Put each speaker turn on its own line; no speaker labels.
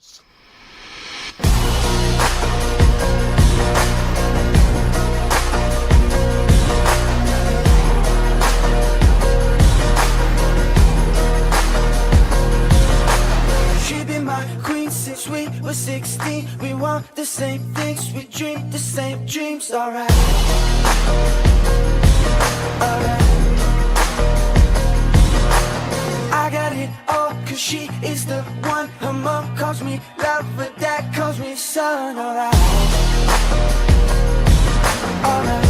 She be my queen since we were 16. We want the same things, we dream the same dreams. Alright, alright. I got it all, cause she is the one. Her mom calls me love, but dad calls me son. Alright, alright.